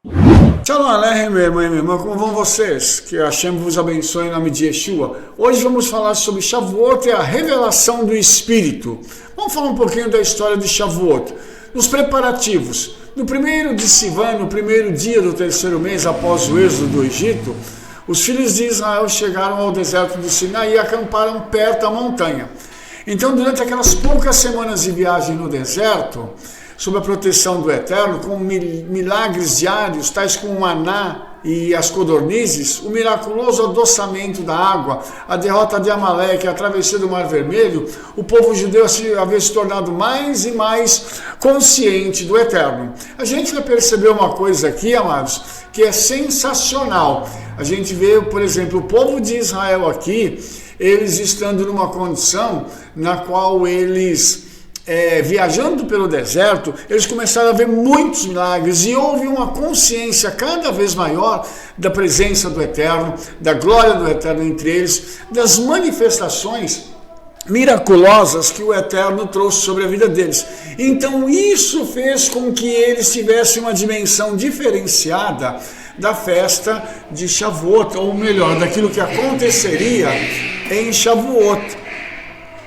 Shalom Aleichem, meu irmão e minha irmã, como vão vocês? Que a Hashem vos abençoe em nome de Yeshua. Hoje vamos falar sobre Shavuot e a revelação do Espírito. Vamos falar um pouquinho da história de Shavuot. Nos preparativos, no 1º de Sivan, no primeiro dia do terceiro mês após o êxodo do Egito, os filhos de Israel chegaram ao deserto do Sinai e acamparam perto da montanha. Então, durante aquelas poucas semanas de viagem no deserto, sob a proteção do Eterno, com milagres diários, tais como o maná e as codornizes, o miraculoso adoçamento da água, a derrota de Amaleque, a travessia do Mar Vermelho, o povo judeu havia se tornado mais e mais consciente do Eterno. A gente vai perceber uma coisa aqui, amados, que é sensacional. A gente vê, por exemplo, o povo de Israel aqui, eles estando numa condição na qual eles... viajando pelo deserto, eles começaram a ver muitos milagres e houve uma consciência cada vez maior da presença do Eterno, da glória do Eterno entre eles, das manifestações miraculosas que o Eterno trouxe sobre a vida deles. Então isso fez com que eles tivessem uma dimensão diferenciada da festa de Shavuot, ou melhor, daquilo que aconteceria em Shavuot.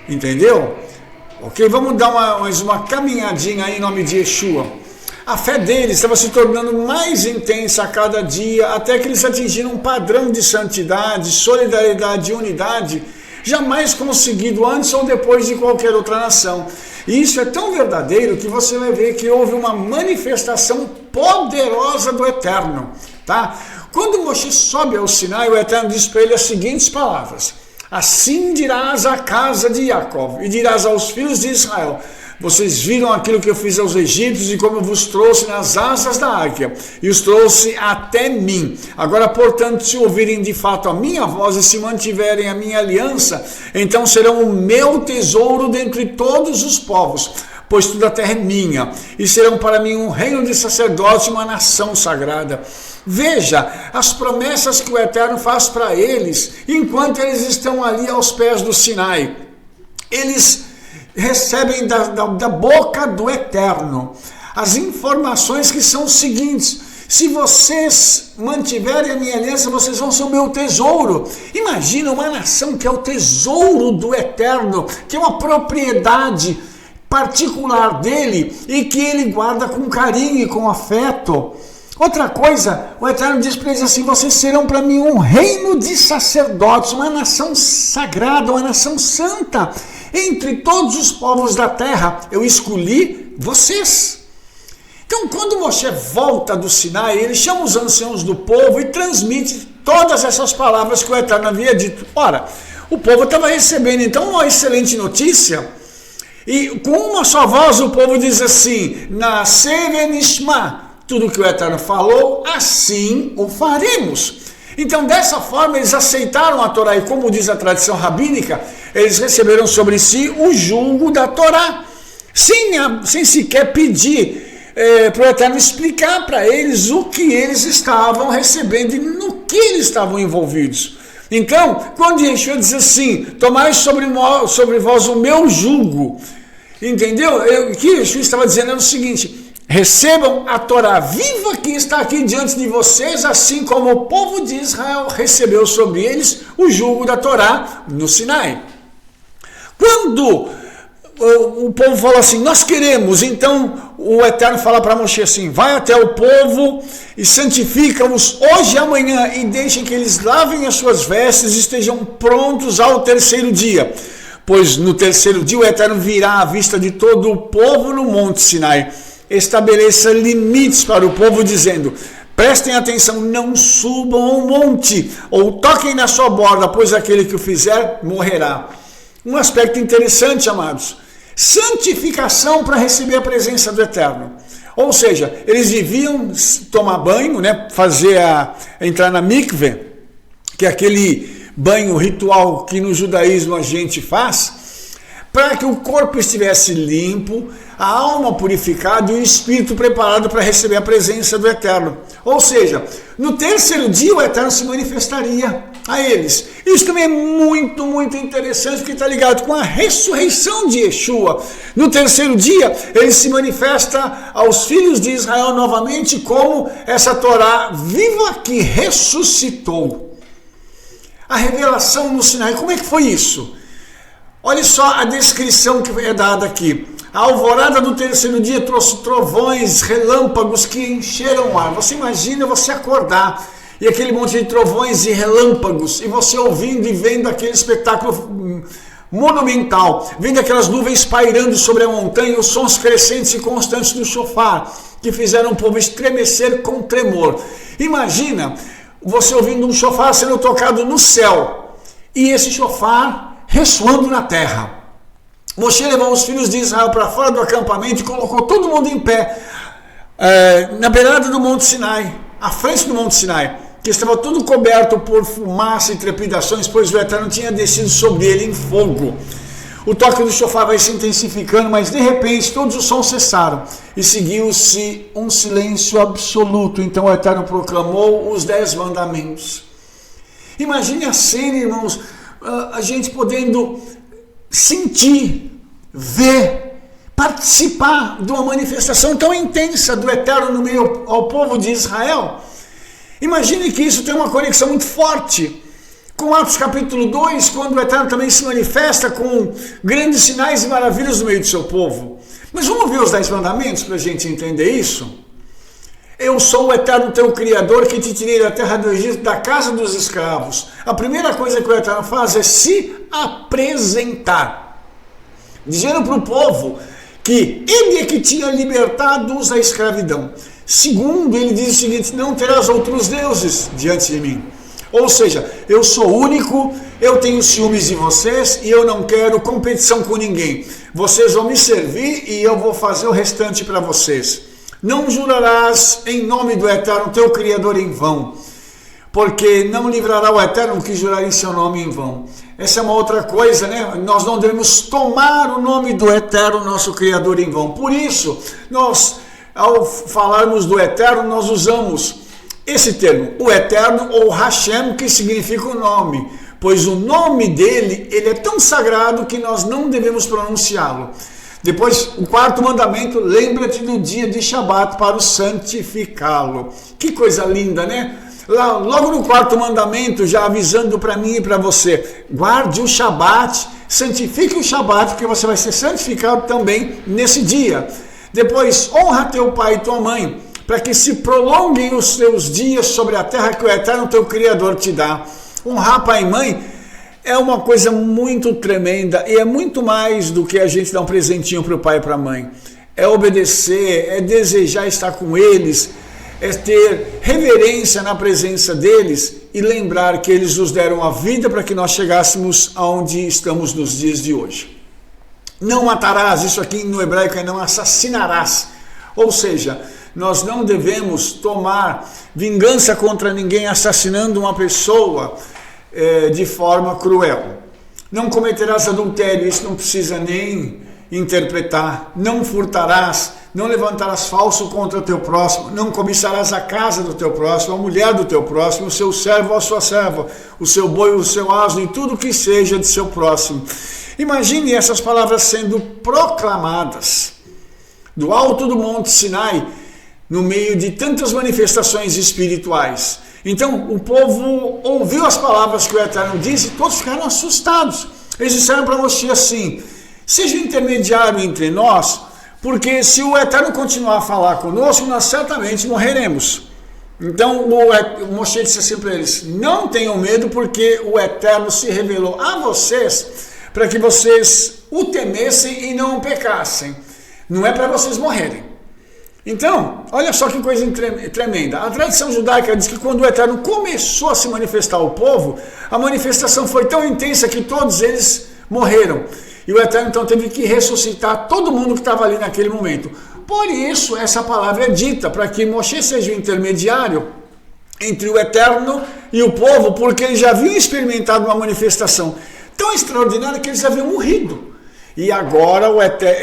Entendeu? Ok, vamos dar mais uma caminhadinha aí em nome de Yeshua. A fé deles estava se tornando mais intensa a cada dia, até que eles atingiram um padrão de santidade, solidariedade e unidade, jamais conseguido antes ou depois de qualquer outra nação. E isso é tão verdadeiro que você vai ver que houve uma manifestação poderosa do Eterno. Tá? Quando Moshe sobe ao Sinai, o Eterno diz para ele as seguintes palavras: assim dirás à casa de Jacó, e dirás aos filhos de Israel: vocês viram aquilo que eu fiz aos egípcios e como eu vos trouxe nas asas da águia, e os trouxe até mim. Agora, portanto, se ouvirem de fato a minha voz e se mantiverem a minha aliança, então serão o meu tesouro dentre todos os povos, pois toda a terra é minha, e serão para mim um reino de sacerdotes e uma nação sagrada. Veja as promessas que o Eterno faz para eles, enquanto eles estão ali aos pés do Sinai. Eles recebem da boca do Eterno as informações que são os seguintes: se vocês mantiverem a minha aliança, vocês vão ser o meu tesouro. Imagina uma nação que é o tesouro do Eterno, que é uma propriedade particular dele e que ele guarda com carinho e com afeto. Outra coisa, o Eterno diz para eles assim: vocês serão para mim um reino de sacerdotes, uma nação sagrada, uma nação santa. Entre todos os povos da terra, eu escolhi vocês. Então, quando Moshe volta do Sinai, ele chama os anciãos do povo e transmite todas essas palavras que o Eterno havia dito. Ora, o povo estava recebendo então uma excelente notícia, e com uma só voz o povo diz assim: Naseh venishma. Tudo que o Eterno falou, assim o faremos. Então, dessa forma, eles aceitaram a Torá, e como diz a tradição rabínica, eles receberam sobre si o jugo da Torá, sem sequer pedir para o Eterno explicar para eles o que eles estavam recebendo e no que eles estavam envolvidos. Então, quando Yeshua diz assim: tomai sobre vós o meu jugo, entendeu? O que Yeshua estava dizendo é o seguinte: recebam a Torá viva que está aqui diante de vocês, assim como o povo de Israel recebeu sobre eles o jugo da Torá no Sinai. Quando o povo fala assim: nós queremos, então o Eterno fala para Moshe assim: vai até o povo e santifica-os hoje e amanhã, e deixem que eles lavem as suas vestes e estejam prontos ao terceiro dia. Pois no terceiro dia o Eterno virá à vista de todo o povo no Monte Sinai. Estabeleça limites para o povo, dizendo: prestem atenção, não subam ao monte, ou toquem na sua borda, pois aquele que o fizer morrerá. Um aspecto interessante, amados: santificação para receber a presença do Eterno. Ou seja, eles deviam tomar banho, né, entrar na mikve, que é aquele banho ritual que no judaísmo a gente faz, para que o corpo estivesse limpo, a alma purificada e o espírito preparado para receber a presença do Eterno. Ou seja, no terceiro dia o Eterno se manifestaria a eles. Isso também é muito, muito interessante, porque está ligado com a ressurreição de Yeshua. No terceiro dia, ele se manifesta aos filhos de Israel novamente como essa Torá viva que ressuscitou. A revelação no Sinai, como é que foi isso? Olha só a descrição que é dada aqui. A alvorada do terceiro dia trouxe trovões, relâmpagos que encheram o ar. Você imagina você acordar e aquele monte de trovões e relâmpagos, e você ouvindo e vendo aquele espetáculo monumental, vendo aquelas nuvens pairando sobre a montanha, os sons crescentes e constantes do shofar, que fizeram o povo estremecer com tremor. Imagina você ouvindo um shofar sendo tocado no céu, e esse shofar ressoando na terra. Moshe levou os filhos de Israel para fora do acampamento e colocou todo mundo em pé, na beirada do Monte Sinai, à frente do Monte Sinai, que estava todo coberto por fumaça e trepidações, pois o Eterno tinha descido sobre ele em fogo. O toque do shofar vai se intensificando, mas de repente todos os sons cessaram e seguiu-se um silêncio absoluto. Então o Eterno proclamou os 10 mandamentos. Imagine a cena, irmãos, a gente podendo sentir, ver, participar de uma manifestação tão intensa do Eterno no meio ao povo de Israel. Imagine que isso tem uma conexão muito forte com Atos capítulo 2, quando o Eterno também se manifesta com grandes sinais e maravilhas no meio do seu povo. Mas vamos ver os 10 mandamentos para a gente entender isso? Eu sou o Eterno teu Criador, que te tirei da terra do Egito, da casa dos escravos. A primeira coisa que o Eterno faz é se apresentar, dizendo para o povo que ele é que tinha libertado-os da escravidão. Segundo, ele diz o seguinte: não terás outros deuses diante de mim. Ou seja, eu sou único, eu tenho ciúmes de vocês e eu não quero competição com ninguém. Vocês vão me servir e eu vou fazer o restante para vocês. Não jurarás em nome do Eterno teu Criador em vão, porque não livrará o Eterno que jurar em seu nome em vão. Essa é uma outra coisa, né? Nós não devemos tomar o nome do Eterno, nosso Criador, em vão. Por isso, nós, ao falarmos do Eterno, nós usamos esse termo, o Eterno, ou Hashem, que significa o nome, pois o nome dele, ele é tão sagrado que nós não devemos pronunciá-lo. Depois, o quarto mandamento: lembra-te do dia de Shabat para o santificá-lo. Que coisa linda, né? Logo no quarto mandamento, já avisando para mim e para você: guarde o Shabat, santifique o Shabat, porque você vai ser santificado também nesse dia. Depois, honra teu pai e tua mãe, para que se prolonguem os teus dias sobre a terra que o Eterno teu Criador te dá. Honrar pai e mãe é uma coisa muito tremenda, e é muito mais do que a gente dar um presentinho para o pai e para a mãe. É obedecer, é desejar estar com eles, é ter reverência na presença deles e lembrar que eles nos deram a vida para que nós chegássemos aonde estamos nos dias de hoje. Não matarás, isso aqui no hebraico é não assassinarás. Ou seja, nós não devemos tomar vingança contra ninguém assassinando uma pessoa de forma cruel. Não cometerás adultério, isso não precisa nem interpretar. Não furtarás, não levantarás falso contra o teu próximo, não cobiçarás a casa do teu próximo, a mulher do teu próximo, o seu servo ou a sua serva, o seu boi, o seu asno e tudo que seja de seu próximo. Imagine essas palavras sendo proclamadas do alto do Monte Sinai, no meio de tantas manifestações espirituais. Então o povo ouviu as palavras que o Eterno disse e todos ficaram assustados. Eles disseram para Moshe assim: seja intermediário entre nós, porque se o Eterno continuar a falar conosco, nós certamente morreremos. Então o Moshe disse assim para eles: não tenham medo, porque o Eterno se revelou a vocês para que vocês o temessem e não pecassem. Não é para vocês morrerem. Então, olha só que coisa tremenda. A tradição judaica diz que quando o Eterno começou a se manifestar ao povo, a manifestação foi tão intensa que todos eles morreram. E o Eterno então teve que ressuscitar todo mundo que estava ali naquele momento. Por isso, essa palavra é dita, para que Moshe seja o intermediário entre o Eterno e o povo, porque eles já haviam experimentado uma manifestação tão extraordinária que eles haviam morrido. E agora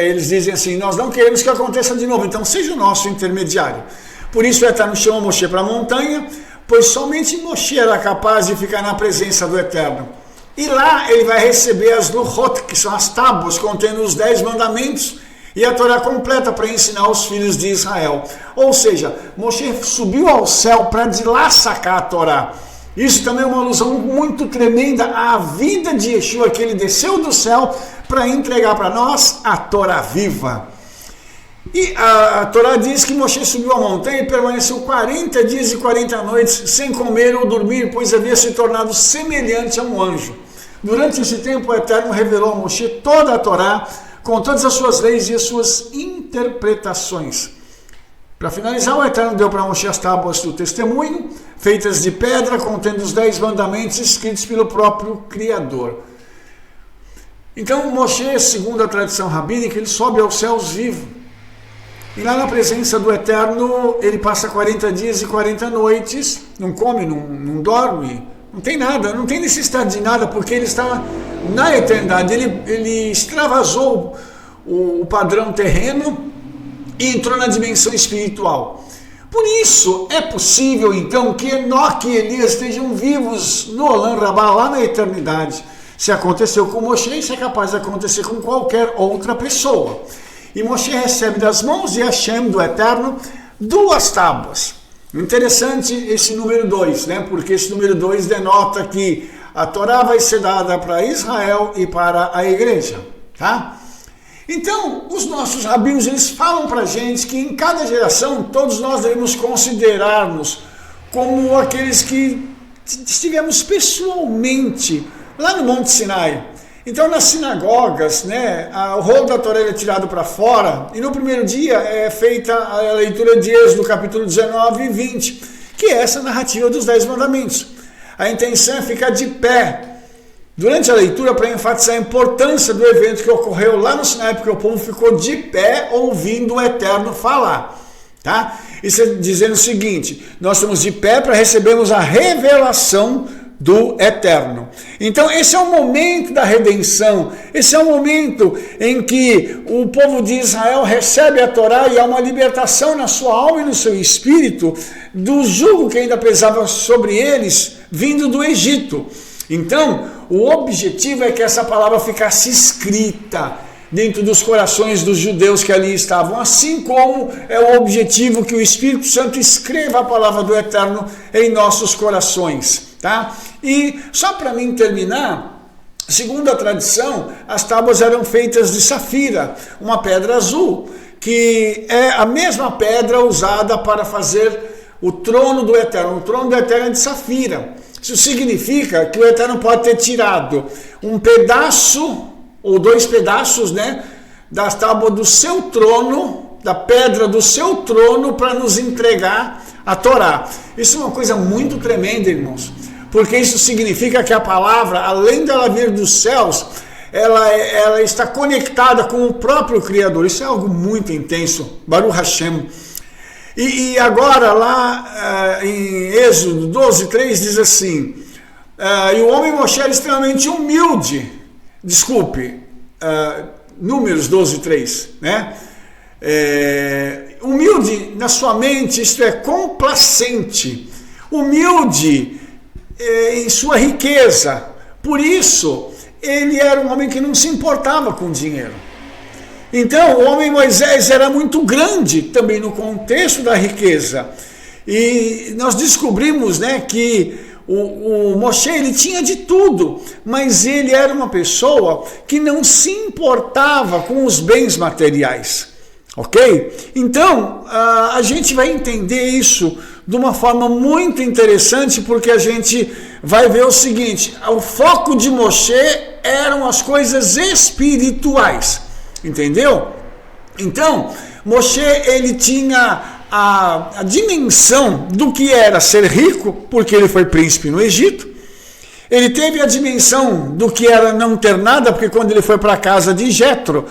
eles dizem assim: nós não queremos que aconteça de novo, então seja o nosso intermediário. Por isso o Eterno chamou Moshe para a montanha, pois somente Moshe era capaz de ficar na presença do Eterno. E lá ele vai receber as Luchot, que são as tábuas contendo os 10 mandamentos, e a Torá completa para ensinar aos filhos de Israel. Ou seja, Moshe subiu ao céu para de lá sacar a Torá. Isso também é uma alusão muito tremenda à vida de Yeshua, que ele desceu do céu para entregar para nós a Torá viva. E a Torá diz que Moshe subiu a montanha e permaneceu 40 dias e 40 noites sem comer ou dormir, pois havia se tornado semelhante a um anjo. Durante esse tempo, o Eterno revelou a Moshe toda a Torá, com todas as suas leis e as suas interpretações. Para finalizar, o Eterno deu para Moshe as tábuas do testemunho, feitas de pedra, contendo os 10 mandamentos escritos pelo próprio Criador. Então, Moshe, segundo a tradição rabínica, ele sobe aos céus vivo. E lá na presença do Eterno, ele passa 40 dias e 40 noites, não come, não dorme, não tem nada, não tem necessidade de nada, porque ele está na eternidade. Ele extravasou o padrão terreno e entrou na dimensão espiritual. Por isso, é possível, então, que Enoque e Elias estejam vivos no Olam Rabá, lá na eternidade. Se aconteceu com Moshe, isso é capaz de acontecer com qualquer outra pessoa. E Moshe recebe das mãos de Hashem, do Eterno, 2 tábuas. Interessante esse número 2, né? Porque esse número 2 denota que a Torá vai ser dada para Israel e para a igreja, tá? Então, os nossos rabinos, eles falam para a gente que em cada geração, todos nós devemos considerar-nos como aqueles que estivemos pessoalmente lá no Monte Sinai. Então, nas sinagogas, né, o rolo da Torá é tirado para fora, e no primeiro dia é feita a leitura de Êxodo, capítulo 19 e 20, que é essa narrativa dos 10 mandamentos. A intenção é ficar de pé durante a leitura para enfatizar a importância do evento que ocorreu lá no Sinai, porque o povo ficou de pé ouvindo o Eterno falar. Tá? Isso é dizendo o seguinte: nós estamos de pé para recebermos a revelação do Eterno. Então esse é o momento da redenção, esse é o momento em que o povo de Israel recebe a Torá e há uma libertação na sua alma e no seu espírito do jugo que ainda pesava sobre eles vindo do Egito. Então o objetivo é que essa palavra ficasse escrita dentro dos corações dos judeus que ali estavam, assim como é o objetivo que o Espírito Santo escreva a palavra do Eterno em nossos corações. Tá? E só para mim terminar, segundo a tradição, as tábuas eram feitas de safira, uma pedra azul, que é a mesma pedra usada para fazer o trono do Eterno. O trono do Eterno é de safira. Isso significa que o Eterno pode ter tirado um pedaço ou 2 pedaços, né, da tábua do seu trono, da pedra do seu trono, para nos entregar a Torá. Isso é uma coisa muito tremenda, irmãos. Porque isso significa que a palavra, além dela vir dos céus, ela está conectada com o próprio Criador. Isso é algo muito intenso. Baruch Hashem. E agora lá em Êxodo 12:3 diz assim: e o homem Moshe era extremamente humilde. Desculpe, Números 12:3, né? Humilde na sua mente, isto é, complacente. Humilde em sua riqueza. Por isso, ele era um homem que não se importava com dinheiro. Então, o homem Moisés era muito grande também no contexto da riqueza. E nós descobrimos, né, que o Moshe, ele tinha de tudo, mas ele era uma pessoa que não se importava com os bens materiais. Ok? Então, a gente vai entender isso de uma forma muito interessante, porque a gente vai ver o seguinte: o foco de Moshe eram as coisas espirituais, entendeu? Então, Moshe, ele tinha a dimensão do que era ser rico, porque ele foi príncipe no Egito. Ele teve a dimensão do que era não ter nada, porque quando ele foi para a casa de Jetro,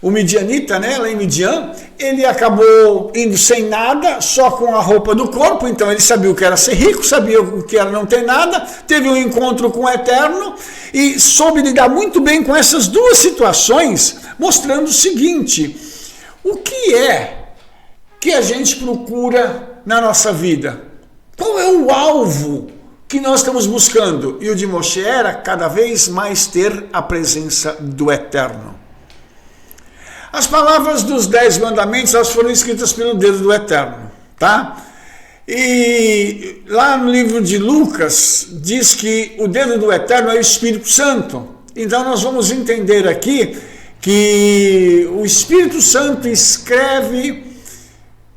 o midianita, né, lá em Midian, ele acabou indo sem nada, só com a roupa do corpo. Então ele sabia o que era ser rico, sabia o que era não ter nada, teve um encontro com o Eterno e soube lidar muito bem com essas 2 situações, mostrando o seguinte: o que é que a gente procura na nossa vida? Qual é o alvo que nós estamos buscando? E o de Moshe era cada vez mais ter a presença do Eterno. As palavras dos 10 mandamentos, elas foram escritas pelo dedo do Eterno, tá? E lá no livro de Lucas, diz que o dedo do Eterno é o Espírito Santo. Então nós vamos entender aqui que o Espírito Santo escreve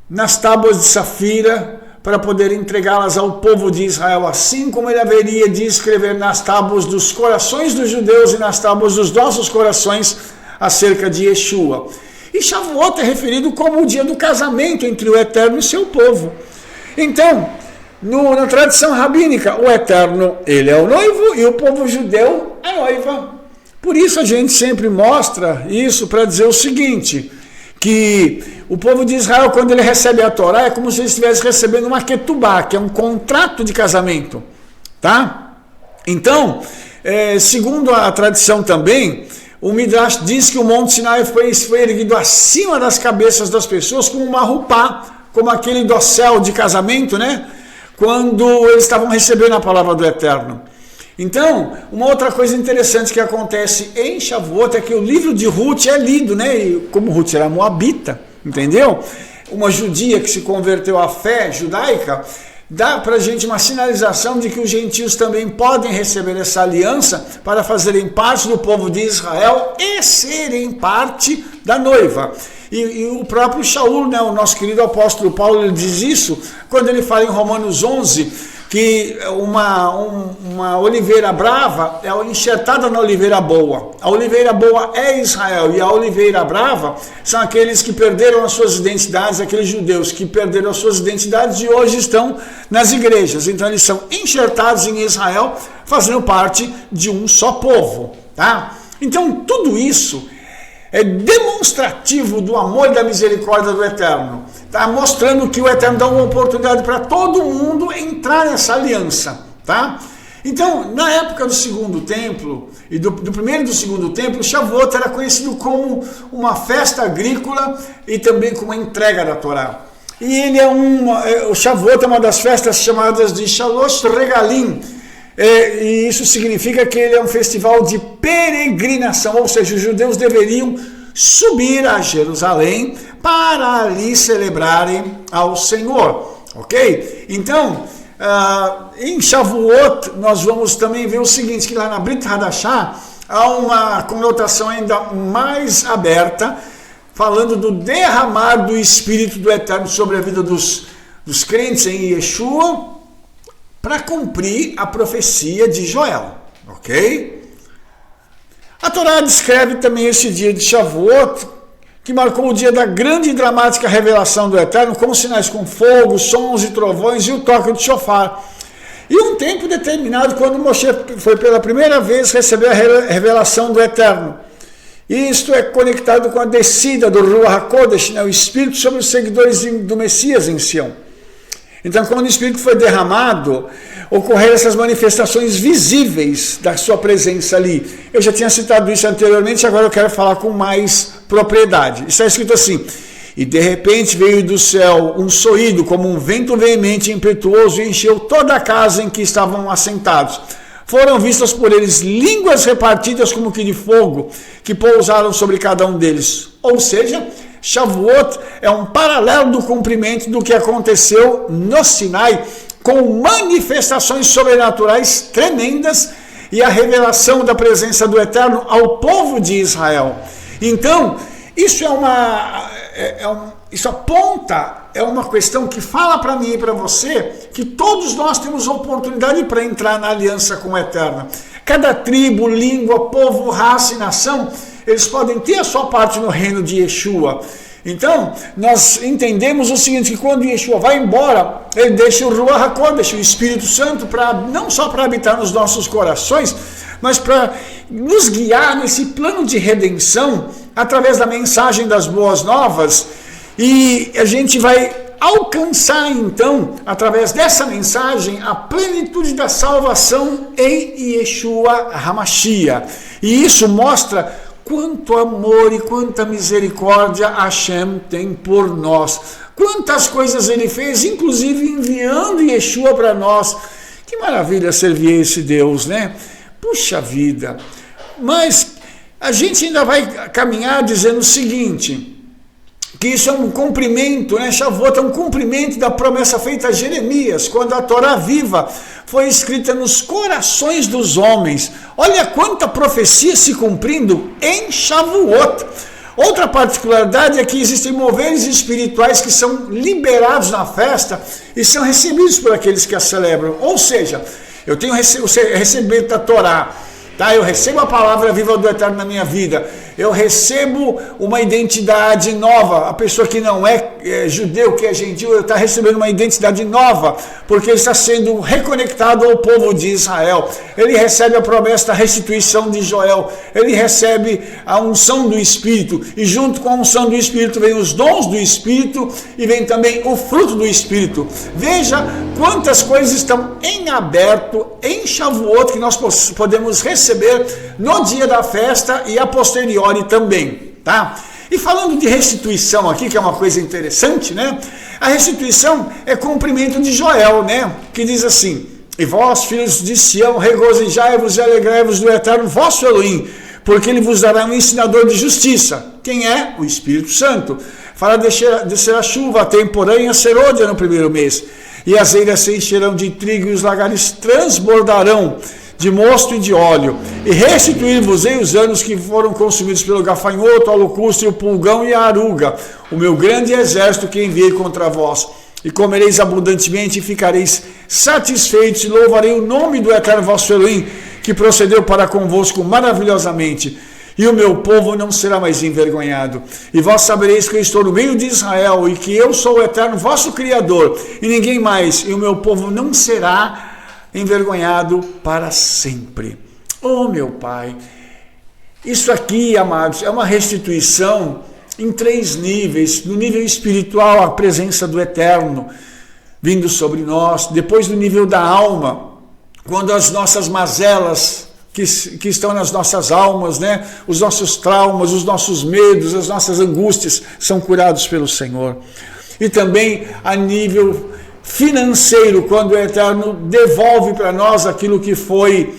nas tábuas de safira para poder entregá-las ao povo de Israel, assim como ele haveria de escrever nas tábuas dos corações dos judeus e nas tábuas dos nossos corações acerca de Yeshua. E Shavuot é referido como o dia do casamento entre o Eterno e seu povo. Então, na tradição rabínica, o Eterno, ele é o noivo e o povo judeu a noiva. Por isso a gente sempre mostra isso para dizer o seguinte, que o povo de Israel, quando ele recebe a Torá, é como se ele estivesse recebendo uma ketubá, que é um contrato de casamento, tá? Então, segundo a tradição também, o Midrash diz que o Monte Sinai foi erguido acima das cabeças das pessoas como uma rupá, como aquele dossel de casamento, né? Quando eles estavam recebendo a palavra do Eterno. Então, uma outra coisa interessante que acontece em Shavuot é que o livro de Ruth é lido, né? E como Ruth era moabita, entendeu? Uma judia que se converteu à fé judaica, dá para a gente uma sinalização de que os gentios também podem receber essa aliança para fazerem parte do povo de Israel e serem parte da noiva. E o próprio Shaul, né, o nosso querido apóstolo Paulo, ele diz isso quando ele fala em Romanos 11, que uma oliveira brava é enxertada na oliveira boa. A oliveira boa é Israel e a oliveira brava são aqueles que perderam as suas identidades, aqueles judeus que perderam as suas identidades e hoje estão nas igrejas. Então eles são enxertados em Israel, fazendo parte de um só povo, tá? Então tudo isso é demonstrativo do amor e da misericórdia do Eterno. Está mostrando que o Eterno dá uma oportunidade para todo mundo entrar nessa aliança. Tá? Então, na época do segundo templo, e do primeiro e do segundo templo, Shavuot era conhecido como uma festa agrícola e também como a entrega da Torá. E ele o Shavuot é uma das festas chamadas de Shalosh Regalim. E isso significa que ele é um festival de peregrinação, ou seja, os judeus deveriam subir a Jerusalém para ali celebrarem ao Senhor, ok? Então, em Shavuot nós vamos também ver o seguinte, que lá na Brit Hadashah há uma conotação ainda mais aberta, falando do derramar do Espírito do Eterno sobre a vida dos crentes em Yeshua, para cumprir a profecia de Joel, ok? A Torá descreve também esse dia de Shavuot, que marcou o dia da grande e dramática revelação do Eterno, como sinais com fogo, sons e trovões e o toque de shofar. E um tempo determinado, quando Moshe foi pela primeira vez receber a revelação do Eterno. Isto é conectado com a descida do Ruach HaKodesh, né, o Espírito sobre os seguidores do Messias em Sião. Então, quando o Espírito foi derramado, ocorreram essas manifestações visíveis da sua presença ali. Eu já tinha citado isso anteriormente, agora eu quero falar com mais propriedade. Está escrito assim: e de repente veio do céu um soído, como um vento veemente e impetuoso, e encheu toda a casa em que estavam assentados. Foram vistas por eles línguas repartidas como que de fogo, que pousaram sobre cada um deles. Ou seja, Shavuot é um paralelo do cumprimento do que aconteceu no Sinai, com manifestações sobrenaturais tremendas e a revelação da presença do Eterno ao povo de Israel. Então, isso isso aponta, é uma questão que fala para mim e para você que todos nós temos oportunidade para entrar na aliança com o Eterno. Cada tribo, língua, povo, raça e nação, eles podem ter a sua parte no reino de Yeshua. Então, nós entendemos o seguinte, que quando Yeshua vai embora, ele deixa o Ruach HaKodesh, o Espírito Santo, não só para habitar nos nossos corações, mas para nos guiar nesse plano de redenção, através da mensagem das boas novas, e a gente vai alcançar, então, através dessa mensagem, a plenitude da salvação em Yeshua HaMashiach. E isso mostra quanto amor e quanta misericórdia Hashem tem por nós. Quantas coisas ele fez, inclusive enviando Yeshua para nós. Que maravilha servir esse Deus, né? Puxa vida. Mas a gente ainda vai caminhar dizendo o seguinte, que isso é um cumprimento, né? Shavuot é um cumprimento da promessa feita a Jeremias, quando a Torá viva foi escrita nos corações dos homens. Olha quanta profecia se cumprindo em Shavuot. Outra particularidade é que existem moveres espirituais que são liberados na festa e são recebidos por aqueles que a celebram. Ou seja, eu tenho recebido da Torá, tá? Eu recebo a palavra viva do Eterno na minha vida. Eu recebo uma identidade nova. A pessoa que não é judeu, que é gentil, está recebendo uma identidade nova, porque ele está sendo reconectado ao povo de Israel. Ele recebe a promessa da restituição de Joel. Ele recebe a unção do Espírito. E junto com a unção do Espírito vem os dons do Espírito e vem também o fruto do Espírito. Veja quantas coisas estão em aberto, em Shavuot, que nós podemos receber no dia da festa e a posteriori também, tá? E falando de restituição aqui, que é uma coisa interessante, né? A restituição é cumprimento de Joel, né? Que diz assim: e vós, filhos de Sião, regozijai-vos e alegrai-vos do Eterno vosso Elohim, porque ele vos dará um ensinador de justiça. Quem é? O Espírito Santo. Fará descer a chuva, a temporã e a serôdia no primeiro mês, e as eiras se encherão de trigo e os lagares transbordarão de mosto e de óleo, e restituir-vos-ei os anos que foram consumidos pelo gafanhoto, a locusta e o pulgão e a aruga, o meu grande exército que enviei contra vós. E comereis abundantemente e ficareis satisfeitos, e louvarei o nome do Eterno vosso Elohim, que procedeu para convosco maravilhosamente. E o meu povo não será mais envergonhado. E vós sabereis que eu estou no meio de Israel, e que eu sou o Eterno vosso Criador, e ninguém mais, e o meu povo não será envergonhado para sempre. Oh, meu Pai, isso aqui, amados, é uma restituição em 3 níveis. No nível espiritual, a presença do Eterno vindo sobre nós. Depois, no nível da alma, quando as nossas mazelas que estão nas nossas almas, né? Os nossos traumas, os nossos medos, as nossas angústias são curados pelo Senhor. E também a nível financeiro, quando o Eterno devolve para nós aquilo que foi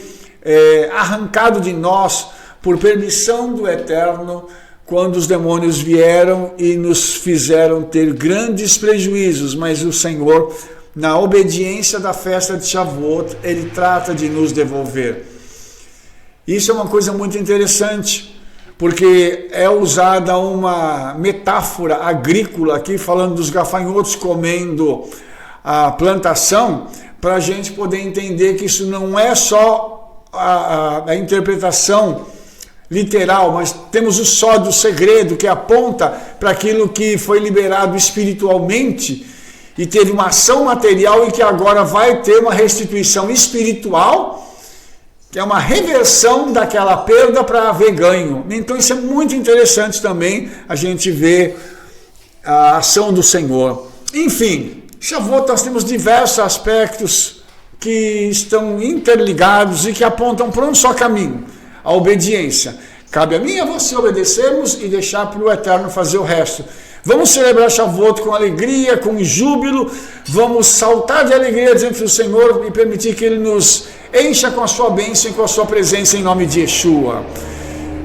arrancado de nós por permissão do Eterno, quando os demônios vieram e nos fizeram ter grandes prejuízos, mas o Senhor, na obediência da festa de Shavuot, ele trata de nos devolver. Isso é uma coisa muito interessante, porque é usada uma metáfora agrícola aqui, falando dos gafanhotos comendo a plantação, para a gente poder entender que isso não é só a interpretação literal, mas temos o só do segredo, que aponta para aquilo que foi liberado espiritualmente e teve uma ação material e que agora vai ter uma restituição espiritual, que é uma reversão daquela perda para haver ganho. Então isso é muito interessante também, a gente ver a ação do Senhor. Enfim, Shavuot, nós temos diversos aspectos que estão interligados e que apontam para um só caminho, a obediência. Cabe a mim e a você obedecermos e deixar para o Eterno fazer o resto. Vamos celebrar Shavuot com alegria, com júbilo, vamos saltar de alegria diante do Senhor e permitir que Ele nos encha com a sua bênção e com a sua presença em nome de Yeshua.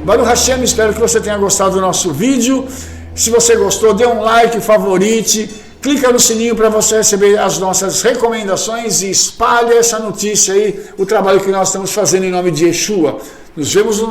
Baruch Hashem, espero que você tenha gostado do nosso vídeo. Se você gostou, dê um like, favorite, clica no sininho para você receber as nossas recomendações e espalhe essa notícia aí, o trabalho que nós estamos fazendo em nome de Yeshua. Nos vemos no